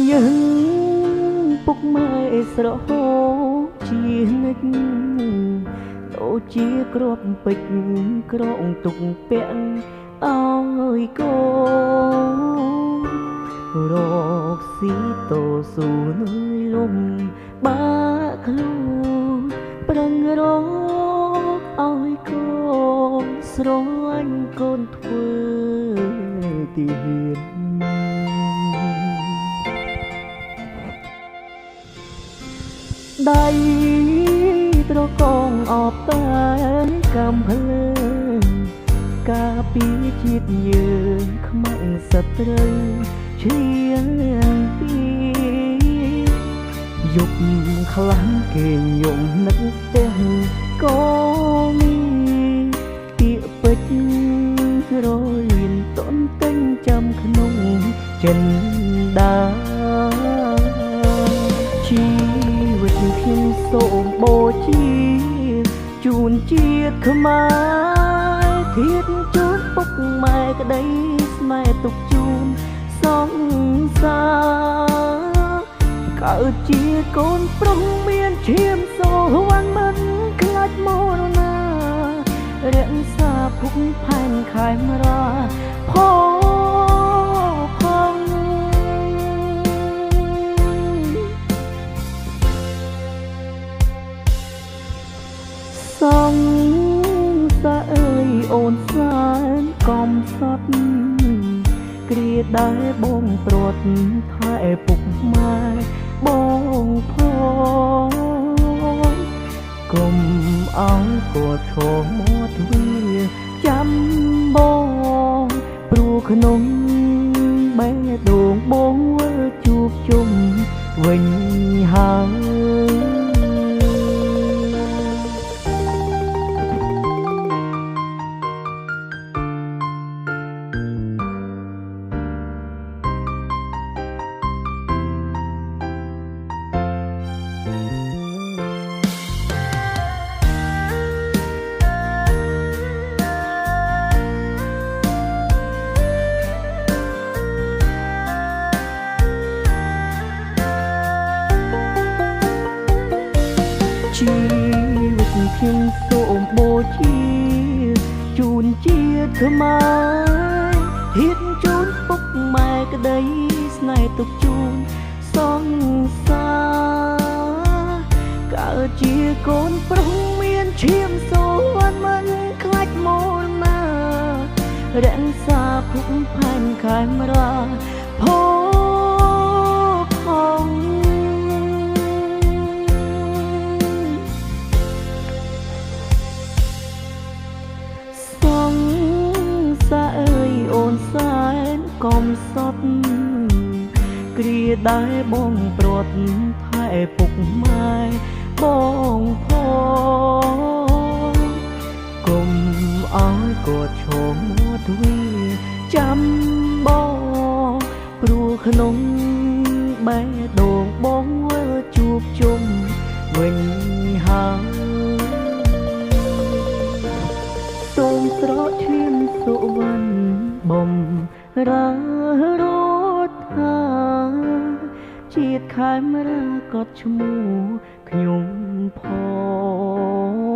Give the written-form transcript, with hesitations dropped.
យើងពុកម៉ែស្រហូជានិច្ចដូចជាគ្រាប់ពេជ្រក្រងទុកពាក់អើយកូនរកស៊ីតស៊ូនៅលំបាក់ខ្លួនប្រឹងរកឲ្យកូនស្រឡាញ់កូនធ្វើទីហ៊ានដៃត្រកងអបតែកំភ្លើងការពីជាតិយើងខ្មាំងសត្រូវឈ្លានពីយប់ខ្លាំងគេញោមនឹកផ្ទះក៏មានពាក្យពេចន៍រលៀនតន់ទិញចាំក្នុងចិនដាជីវិតខ្ញុំសូមបូជាជូនជាតិខ្មែរធាតជូនពុកម៉ែក្តីស្នេហ៍ទុកជូនសង្សារកើតជាកូនប្រុសមានឈាមសូវ័នមិនខ្លាចមរណារក្សាភុកផែនខែមរាផងសង្សារអើយអូនសែនកំសត់គ្រាដែលបងព្រាត់ថែពុកម៉ែបងផងកុំឲ្យគាត់ឈរមាត់វាចាំបងព្រោះក្នុងបេះដូងបងវិលជួបជុំវិញហើយជីវិតខ្ញុំសូមបូជាជូនជាតិខ្មែរធាតជូនពុកម៉ែក្តីស្នេហ៍ទុកជូនសង្សារកើតជាកូនប្រុសមានឈាមសូវ័នមិនខ្លាចមរណារក្សាភុកផែនខែមរាផងអូនសែនកំសត់គ្រាដែលបងព្រាត់ថែពុកម៉ែបងផងកុំឲ្យគាត់ឈរមាត់វាចាំបងព្រោះក្នុងបេះដូងបងវិលជួបជុំវិញហើយសូមស្រកឈាមសុវណ្ណបំរើរត់ថាជាតិខែមរាកត់ឈ្មោះខ្ញុំផង